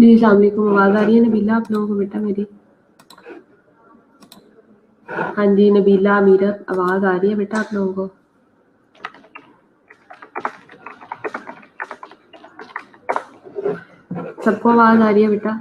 जी, अस्सलाम वालेकुम। आवाज़ आ रही है नबीला आप लोगों को बेटा मेरी? हाँ जी, नबीला, अमीरत, आवाज़ आ रही है बेटा आप लोगों को? सबको आवाज़ आ रही है बेटा?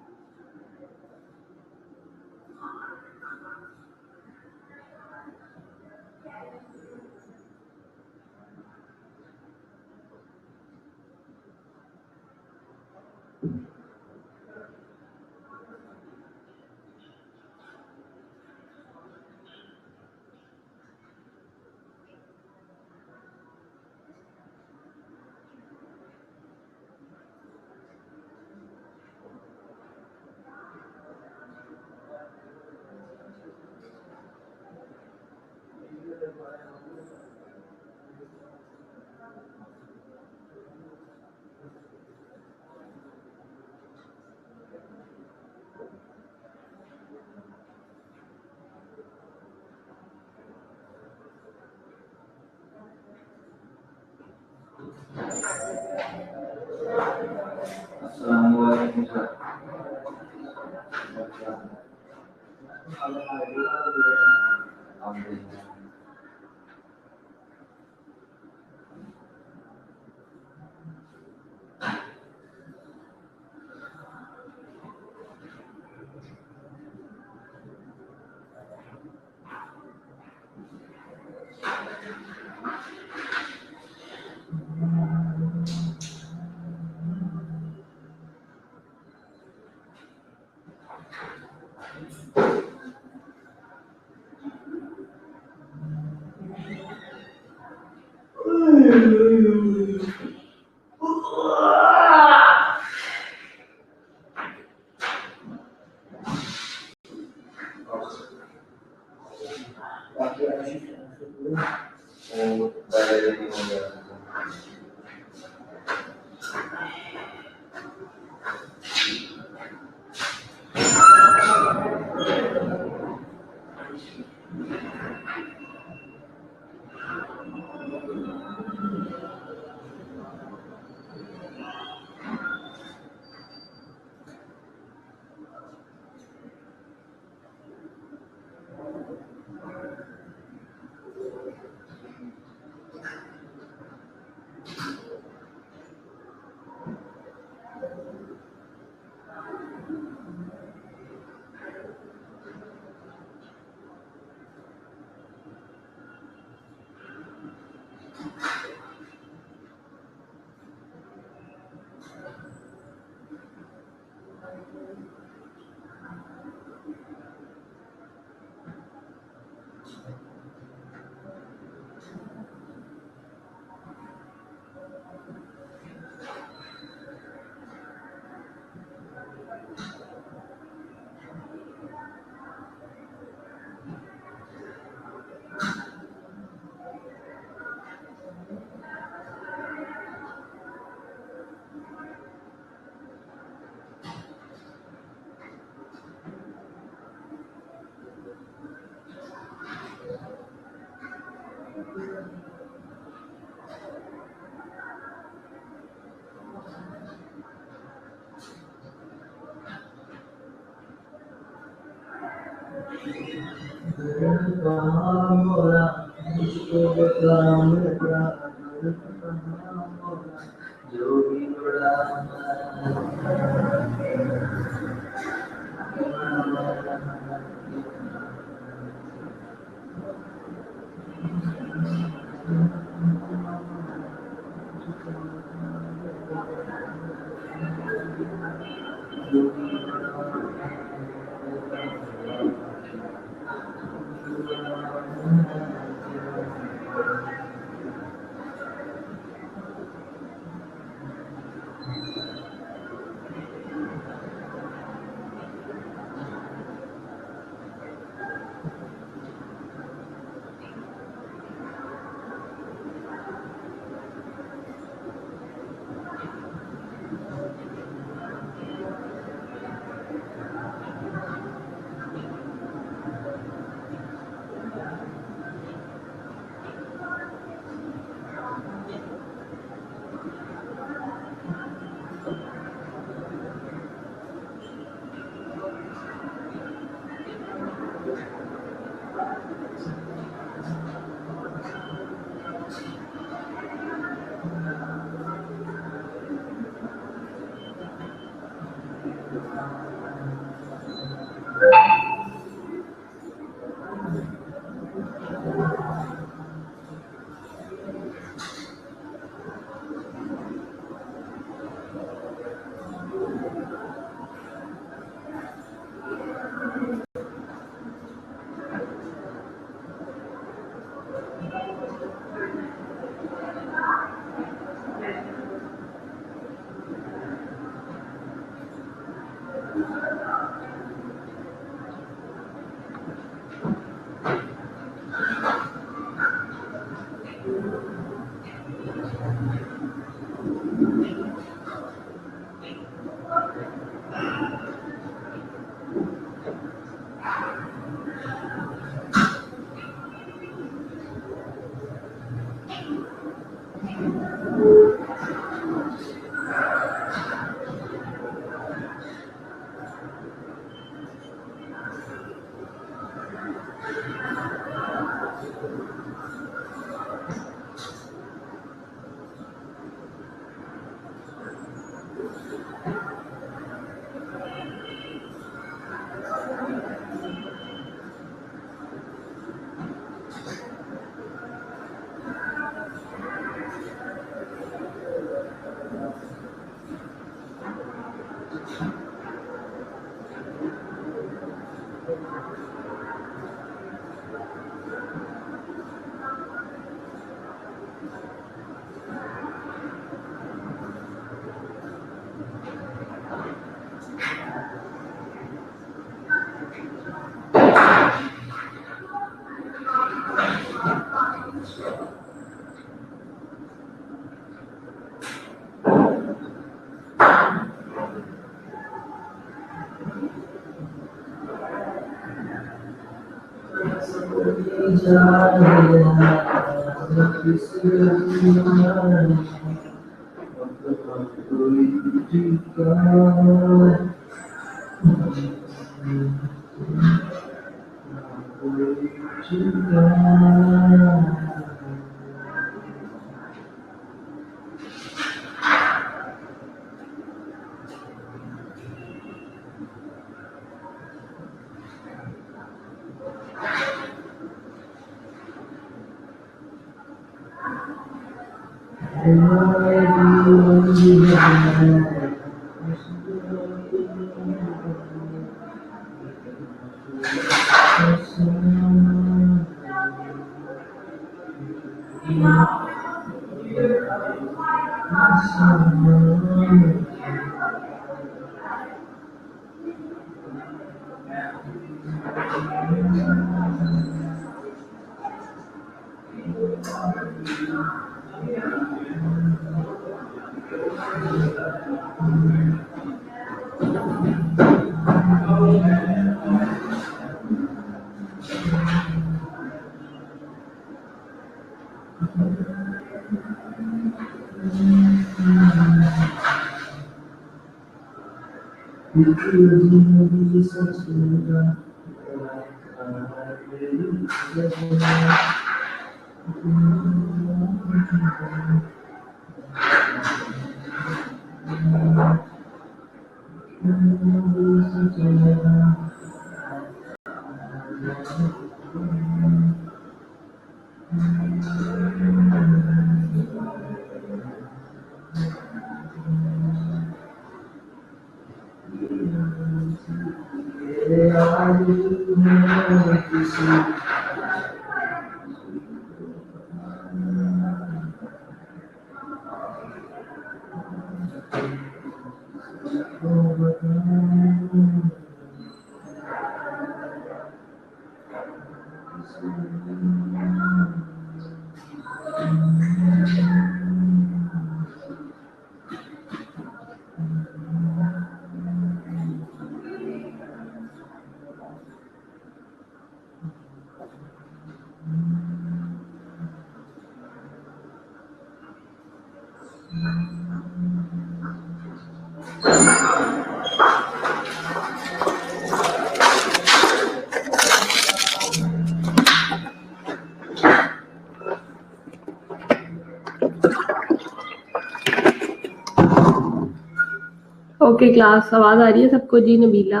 ओके क्लास, आवाज आ रही है सबको? जी नबीला,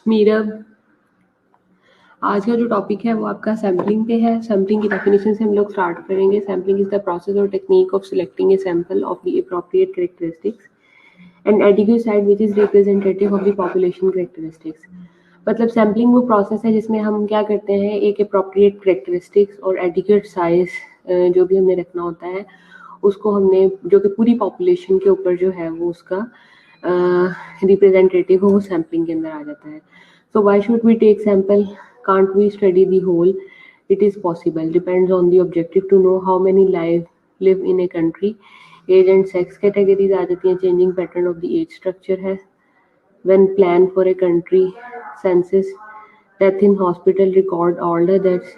मीरब, आज का जो टॉपिक है वो आपका सैम्पलिंग पे है। सैम्पलिंग की डेफिनेशन से हम लोग स्टार्ट करेंगे। सैम्पलिंग इज द प्रोसेस और technique of selecting a sample of the appropriate characteristics and adequate side which is representative of the population characteristics. मतलब सैम्पलिंग वो प्रोसेस है जिसमें हम क्या करते हैं, एक एप्रोप्रिएट कैरेक्टरिस्टिक्स और एडिक्वेट साइज जो भी हमने रखना होता है उसको हमने, जो कि पूरी पॉपुलेशन के ऊपर जो है वो उसका रिप्रेजेंटेटिव हो, वो सैम्पलिंग के अंदर आ जाता है। So why should we take sample? Can't we study the whole? It is possible, depends on the objective to know how many live in a country. Age and sex categories आ जाती हैं, changing pattern of the age structure है। When plan for a country census, death in hospital record, all the deaths.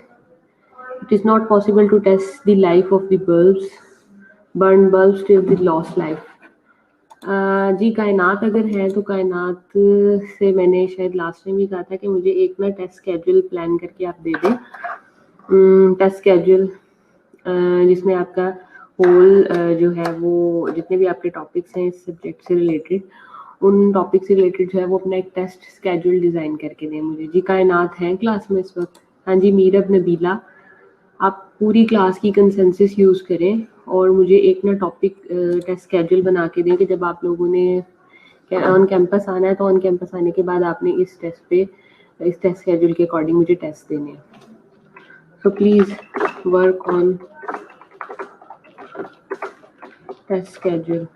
It is not possible to test the life of the bulbs, burned bulbs till the lost life. जी कायनात अगर है तो कायनात से मैंने शायद last time भी कहा था कि मुझे एक ना टेस्ट स्केड्यूल प्लान करके आप दे दें। टेस्ट स्केड्यूल जिसमें आपका होल जो है वो जितने भी आपके टॉपिक्स हैं इस सब्जेक्ट से रिलेटेड, उन टॉपिक से रिलेटेड जो है वो अपना एक टेस्ट स्केड्यूल डिज़ाइन करके दें मुझे। जी कायनात हैं क्लास में इस वक्त? हाँ जी मीरब, नबीला, आप पूरी क्लास की कंसेंसस यूज़ करें और मुझे एक ना टॉपिक टेस्ट स्केड्यूल बना के दें कि जब आप लोगों ने ऑन कैंपस आना है तो ऑन कैंपस आने के बाद आपने इस टेस्ट स्केड्यूल के अकॉर्डिंग मुझे टेस्ट देने हैं। So please work on test schedule.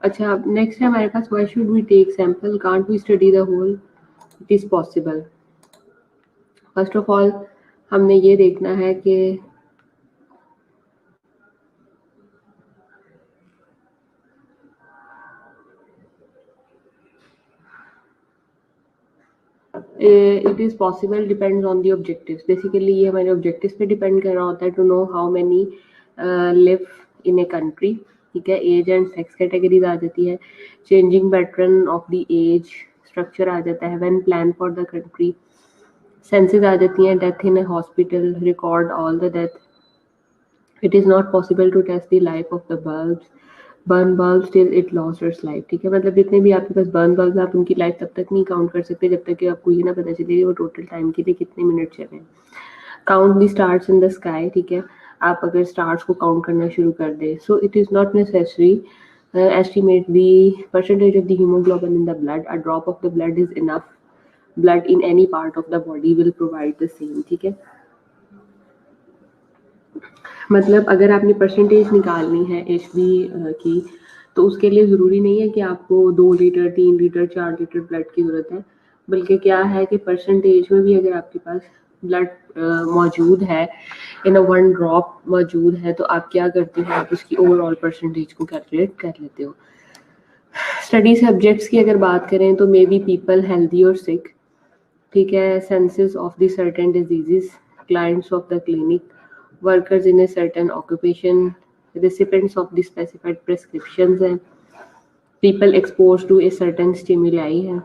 अच्छा, अब नेक्स्ट है हमारे पास why should we take sample, can't we study the whole, it is possible. First of all हमने ये देखना है कि it is possible depends on the objectives. Basically ये हमारे ऑब्जेक्टिव्स पे डिपेंड कर रहा होता है, to know how many live in a country. ठीक है, एज एंड सेक्स कैटेगरीज आ जाती है, changing pattern of the age structure आ जाता है, when plan for the country, census आ जाती हैं, death in a hospital, record all the death. It is not possible to test the life of the bulbs, burn bulb till it lost its life. ठीक है, मतलब जितने भी आपके पास burn bulb, आप उनकी लाइफ तब तक नहीं काउंट कर सकते जब तक कि आपको ये ना पता चले कि वो टोटल टाइम के लिए कितने मिनट चले। Count the stars in the sky. ठीक है, आप अगर स्टार्स को काउंट करना शुरू कर दें, so it is not necessary estimate the percentage of the hemoglobin in the blood. A drop of the blood is enough. Blood in any part of the body will provide the same. ठीक है, मतलब अगर आपने percentage निकालनी है HB की, तो उसके लिए ज़रूरी नहीं है कि आपको 2 लीटर 3 लीटर 4 लीटर ब्लड की ज़रूरत है, बल्कि क्या है कि परसेंटेज में भी अगर आपके पास ब्लड मौजूद है, इन अ 1 ड्रॉप मौजूद है, तो आप क्या करते हो, आप उसकी ओवरऑल परसेंटेज को कैलकुलेट कर लेते हो। स्टडी सब्जेक्ट्स की अगर बात करें तो मे बी पीपल हेल्दी और सिक। ठीक है, senses of the certain diseases, clients of the clinic, workers in a certain occupation, recipients of the specified prescriptions हैं, people exposed to a certain stimuli हैं,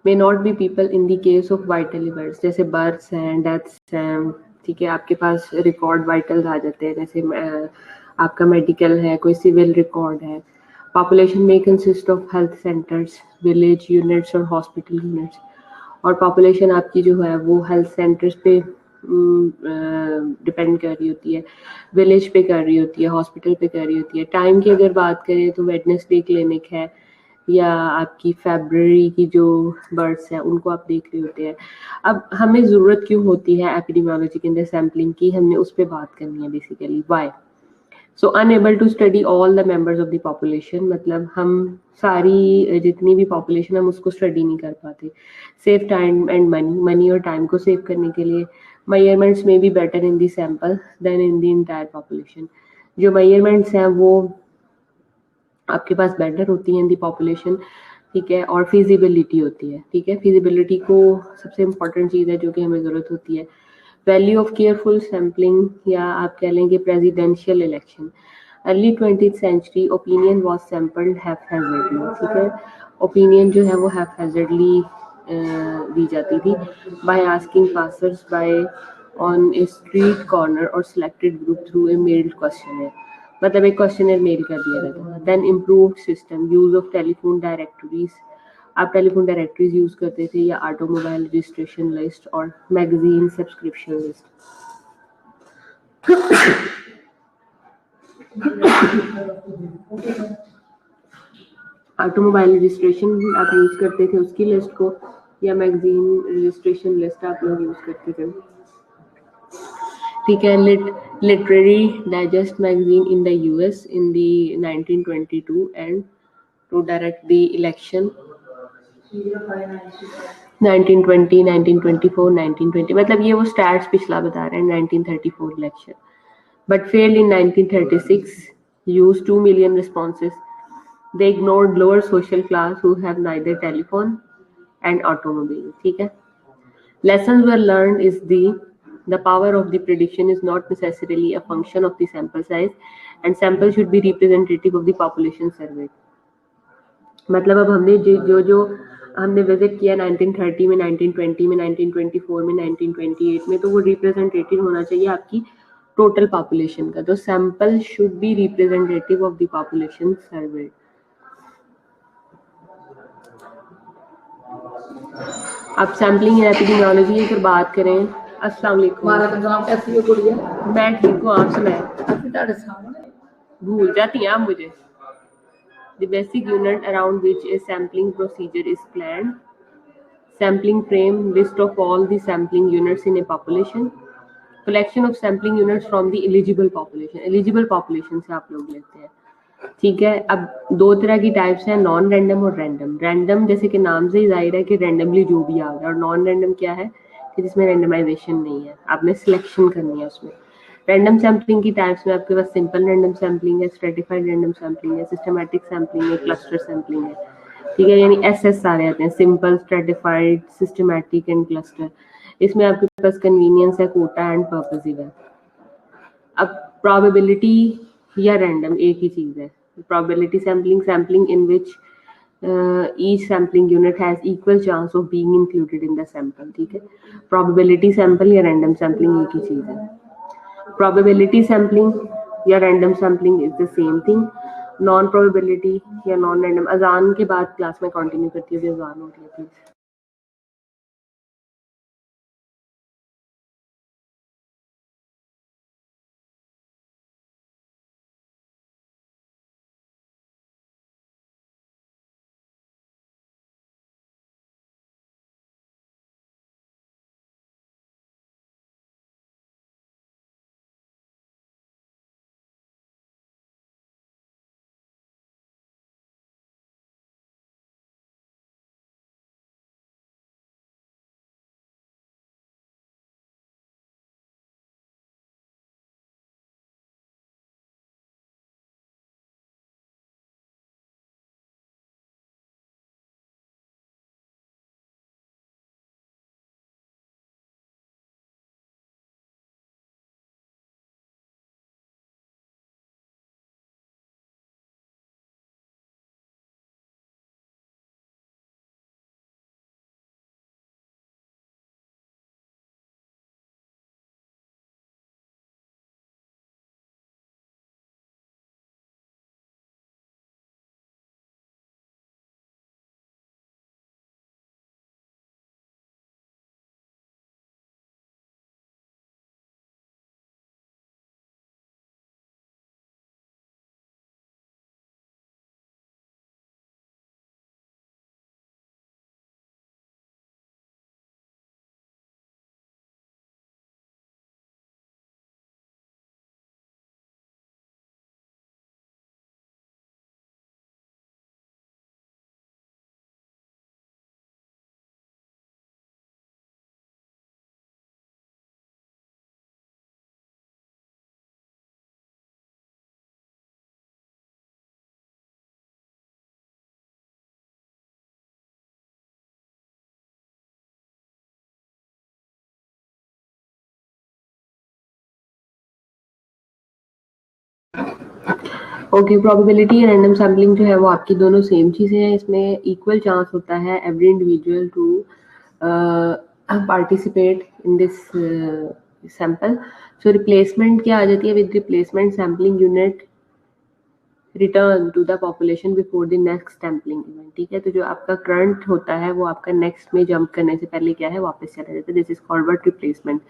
may not be people in the case of vital events, जैसे births हैं, deaths हैं। ठीक है, आपके पास record vitals आ जाते हैं, जैसे आपका मेडिकल है, कोई सिविल रिकॉर्ड है। पॉपुलेशन में consist of health centres, village units और हॉस्पिटल यूनिट्स। और पॉपुलेशन आपकी जो है वो हेल्थ सेंटर्स पे डिपेंड कर रही होती है, विलेज पे कर रही होती है, हॉस्पिटल पे कर रही होती है। टाइम की अगर बात करें तो वेडनेसडे क्लिनिक है, या आपकी फरवरी की जो बर्ड्स हैं उनको आप देख रहे होते हैं। अब हमें ज़रूरत क्यों होती है एपिडेमियोलॉजी के अंदर सैम्पलिंग की, हमने उस पर बात करनी है basically. Why so unable to study all the members of the population, मतलब हम सारी जितनी भी पॉपुलेशन हम उसको स्टडी नहीं कर पाते। सेव टाइम एंड मनी और टाइम को सेव करने के लिए मेजरमेंट्स में be better in the sample than in the entire population. जो मेजरमेंट्स हैं वो आपके पास बेटर होती हैं इन दी पॉपुलेशन। ठीक है, और फिजिबिलिटी होती है। ठीक है, फिजिबिलिटी को सबसे इम्पॉर्टेंट चीज़ है जो कि हमें ज़रूरत होती है। वैल्यू ऑफ केयरफुल सैम्पलिंग, या आप कह लेंगे presidential election. Early 20th century opinion was sampled haphazardly. ठीक है, ओपिनियन जो है वो हैफहैज़र्डली दी जाती थी, by asking passers by on a street corner और selected group through a mailed questionnaire, मतलब एक क्वेश्चनर मेल कर दिया जाता था। Then improved system, use of telephone directories, आप टेलीफोन डायरेक्टरीज यूज करते थे, या ऑटोमोबाइल रजिस्ट्रेशन लिस्ट और magazine subscription list. Automobile registration आप यूज करते थे उसकी लिस्ट को, या मैगजीन रजिस्ट्रेशन लिस्ट आप लोग यूज करते थे। ठीक है, literary digest magazine in the US in the 1922 and to direct the election 1920, 1924, 1920, मतलब ये वो स्टैट्स पिछला बता रहे हैं। 1934 election, but failed in 1936, used 2 million responses, They ignored lower social class who have neither telephone and automobile. ठीक है. Lessons were learned is the power of the prediction is not necessarily a function of the sample size, and sample should be representative of the population surveyed. मतलब अब हमने जो हमने visit किया 1930 में, 1920 में, 1924 में, 1928 में, तो वो रिप्रेजेंटेटिव होना चाहिए आपकी टोटल पॉपुलेशन का. तो sample should be representative of the population served. अब सैम्पलिंग इन एपिडेमियोलॉजी की अगर बात करें. अस्सलाम वालेकुम. कैसी हो गुड़िया? मैं ठीक हूँ, आप सुनाएं. भूल जाती हैं आप मुझे. The basic unit around which a sampling procedure is planned. Sampling frame, list of all the sampling units in a population. Collection of sampling units from the eligible population. Eligible population से आप लोग लेते हैं. ठीक है. अब दो तरह की टाइप्स हैं, नॉन रैंडम और रैंडम. रैंडम जैसे कि नाम से ही जाहिर है कि रैंडमली जो भी आ गया, और नॉन रैंडम क्या है कि जिसमें रैंडमाइजेशन नहीं है, आपने सिलेक्शन करनी है उसमें. रैंडम सैम्पलिंग की टाइप्स में आपके पास सिंपल रैंडम सैम्पलिंग है, स्ट्रेटिफाइड रैंडम सैम्पलिंग है, सिस्टमैटिक सैम्पलिंग है, क्लस्टर सैम्पलिंग है. ठीक है, यानी SS सारे आते हैं, simple, stratified, systematic and cluster. इसमें आपके पास कन्वीनियंस है, कोटा एंड पर्पसिव है. अब प्रोबेबिलिटी या रैंडम एक ही चीज है. Probability sampling in which each sampling unit has equal chance of being included in the sample. ठीक है. प्रोबेबिलिटी सैम्पल या रैंडम सैम्पलिंग एक ही चीज है. Probability sampling या random sampling is the same thing. Non probability या non random. अजान के बाद क्लास में कंटिन्यू करती है, अजान हो रही है प्लीज. ओके, प्रोबेबिलिटी या रैंडम सैम्पलिंग जो है वो आपकी दोनों सेम चीज़ें हैं. इसमें इक्वल चांस होता है every individual to participate in this sample. So replacement क्या आ जाती है? With replacement sampling unit return to the population before the next sampling event. ठीक है, तो जो आपका करंट होता है वो आपका नेक्स्ट में जंप करने से पहले क्या है, वापस चला जाता है. This is called word replacement.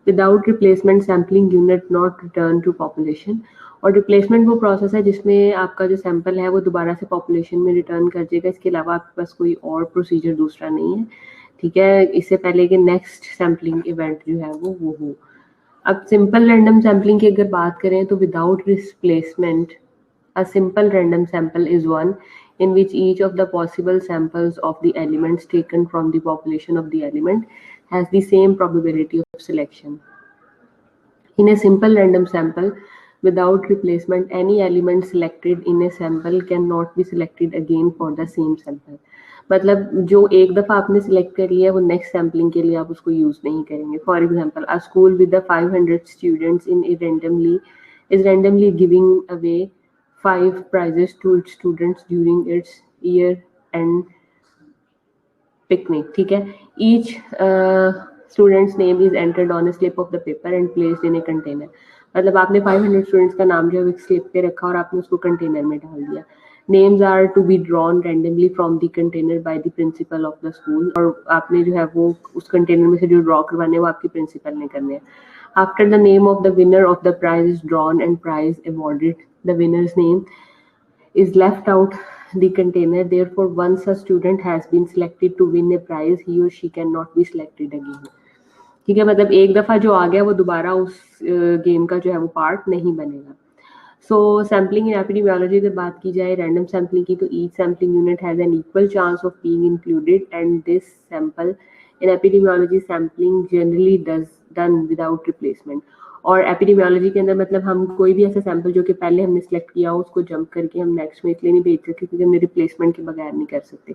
Without replacement sampling unit not return to population. और रिप्लेसमेंट वो प्रोसेस है जिसमें आपका जो सैंपल है वो दोबारा से पॉपुलेशन में रिटर्न कर देगा. इसके अलावा आपके पास कोई और प्रोसीजर दूसरा नहीं है. ठीक है, इससे पहले कि नेक्स्ट सैम्पलिंग इवेंट जो है वो हो. अब सिंपल रैंडम सैम्पलिंग की अगर बात करें तो without replacement a simple random sample is one in which each of the possible samples of the elements taken from the population of the element has the same probability of selection. In a simple random sample, without replacement. Any element selected in a sample cannot be selected again for the same sample. मतलब जो एक दफ़ा आपने select कर लिया है वो next sampling के लिए आप उसको यूज़ नहीं करेंगे. For example, a school with the 500 students in is randomly giving away 5 prizes to its students during its year end picnic. ठीक है. Each student's name is entered on a slip of the paper and placed in a container. मतलब आपने 500 students का नाम जो है वो एक स्लिप पे रखा और आपने उसको कंटेनर में डाल दिया. Names are to be drawn randomly from the container by the principal of the school. और आपने जो है वो उस कंटेनर में से जो ड्रॉ करवाने वो आपके प्रिंसिपल ने करने हैं. After the name of the winner of the prize is drawn and prize awarded, the winner's name is left out the container. Therefore, once a student has been selected to win a prize, he or she cannot be selected again. ठीक है. मतलब एक दफ़ा जो आ गया वो दोबारा उस गेम का जो है वो पार्ट नहीं बनेगा. सो सैम्पलिंग इन एपिडेमियोलॉजी अगर बात की जाए रैंडम सैम्पलिंग की, तो each sampling unit has an equal chance of being included and this sample in epidemiology sampling generally done without replacement. और एपिडेमियोलॉजी के अंदर मतलब हम कोई भी ऐसा सैंपल जो कि पहले हमने सेलेक्ट किया हो उसको जंप करके हम नेक्स्ट में इसलिए नहीं भेज सकते क्योंकि हमने रिप्लेसमेंट के बगैर नहीं कर सकते.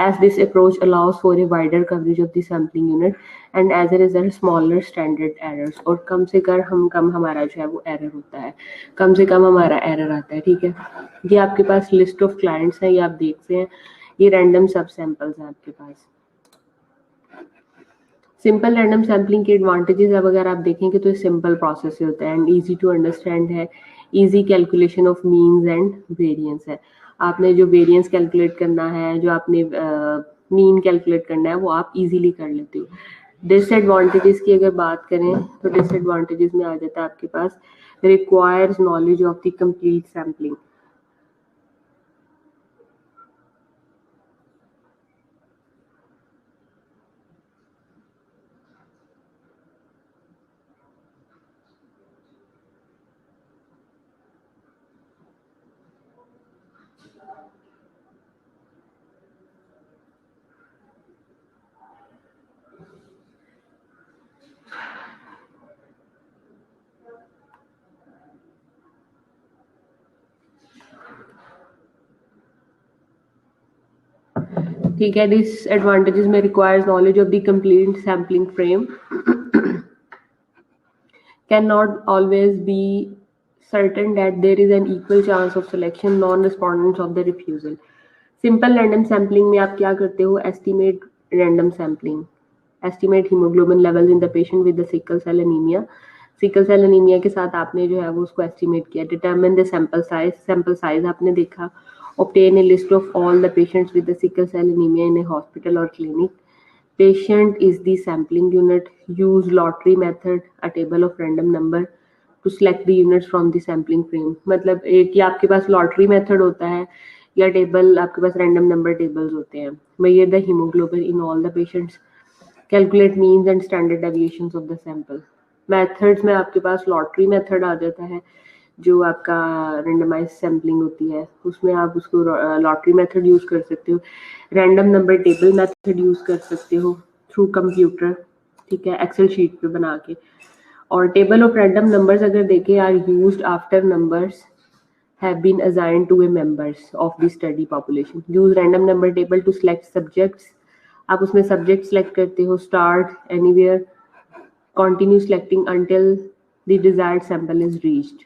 As this approach allows for a wider coverage of the sampling unit and as a result smaller standard errors. और कम से कम हमारा जो है वो एरर होता है, कम से कम हमारा एरर आता है. ठीक है. ये आपके पास लिस्ट ऑफ क्लाइंट्स हैं, ये आप देखते हैं, ये रैंडम सब सैंपल्स हैं आपके पास. सिंपल रैंडम सैम्पलिंग के एडवांटेजेस अब अगर आप देखेंगे तो सिंपल प्रोसेस से होता है एंड इजी टू अंडरस्टैंड है. Easy calculation of means and variance है. आपने जो वेरिएंस कैलकुलेट करना है, जो आपने मीन कैलकुलेट करना है वो आप इजीली कर लेते हो. डिसएडवांटेजेस की अगर बात करें तो डिसएडवांटेजेस में आ जाता है आपके पास requires knowledge of the complete sampling. ठीक है. डिसएडवांटेजेस में requires knowledge of the complete sampling frame, cannot always be certain that there is an equal chance of selection, non-respondents of the refusal. Simple random sampling में आप क्या करते हो, estimate random sampling, estimate haemoglobin levels in the patient with the sickle cell anaemia. Sickle cell anaemia के साथ आपने जो है वो उसको एस्टिमेट किया. डिटरमिन द सैंपल साइज आपने देखा. obtain a list of all the patients with the sickle cell anemia in a hospital or clinic. Patient is the sampling unit. Use lottery method, a table of random number to select the units from the sampling frame. मतलब एक या आपके पास lottery method होता है या table आपके पास random number tables होते हैं. measure the hemoglobin in all the patients, calculate means and standard deviations of the sample. Methods में आपके पास लॉटरी मेथड आ जाता है जो आपका रेंडमाइज सैम्पलिंग होती है, उसमें आप उसको लॉटरी मेथड यूज कर सकते हो. Random number table method use कर सकते हो थ्रू कंप्यूटर. ठीक है, एक्सेल शीट पे बना के. और टेबल ऑफ रैंडम नंबर्स अगर देखें are used after numbers have been assigned to a members of the study population. Use random number table to select subjects. आप उसमें subject select करते हो. Start anywhere, continue selecting until the desired sample is reached.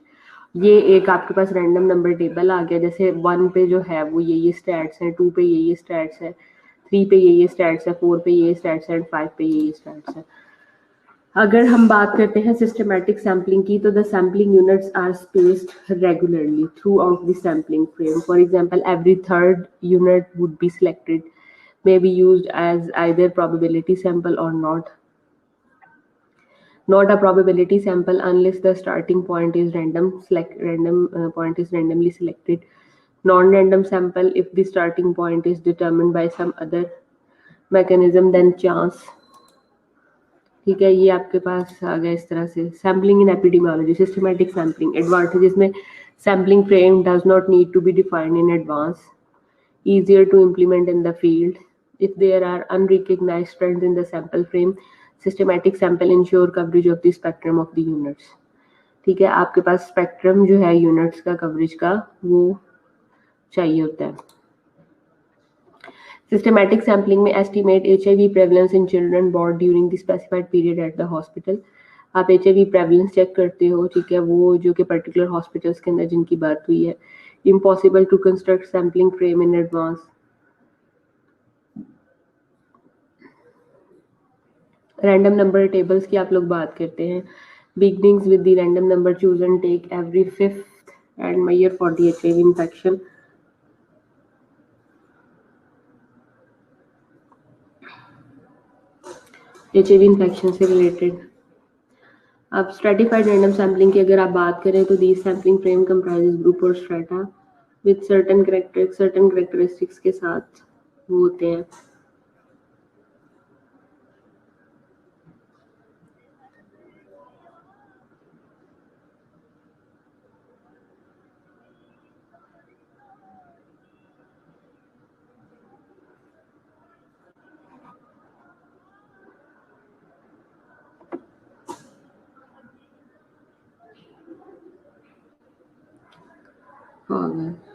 ये एक आपके पास random number table आ गया. जैसे 1 पे जो है वो ये स्टैट्स हैं, 2 पे ये स्टैट्स है, 3 पे ये स्टैट्स है, 4 पे ये स्टैट्स है, 5 पे ये स्टैट्स है. अगर हम बात करते हैं सिस्टमैटिक सैम्पलिंग की, तो the sampling units are spaced regularly throughout the sampling frame. For example, every third unit would be selected, may be used as either probability sample or not a probability sample unless the starting point is point is randomly selected. Non-random sample if the starting point is determined by some other mechanism than chance. ठीक है, ये आपके पास आ गया इस तरह से. Sampling in epidemiology, systematic sampling. Advantages में sampling frame does not need to be defined in advance, easier to implement in the field. If there are unrecognized trends in the sample frame, systematic sample ensure coverage of the spectrum of the units. ठीक है, आपके पास spectrum जो है units का coverage का वो चाहिए होता है। सिस्टमैटिक सैम्पलिंग में estimate HIV prevalence in children born during the specified period at the hospital. आप HIV प्रेवलेंस चेक करते हो, ठीक है, वो जो कि पर्टिकुलर हॉस्पिटल्स के अंदर जिनकी बर्थ हुई है। Impossible to construct sampling frame in advance. Random number tables की आप लोग बात करते हैं। Beginnings with the random number chosen take every fifth and measure for the HIV infection. HIV infection से रिलेटेड अब स्ट्रेटिफाइड रैंडम सैम्पलिंग की अगर आप बात करें तो the sampling frame comprises group और स्ट्रेटा विद सर्टेन करेक्टरिस्टिक्स के साथ वो होते हैं। हो गया।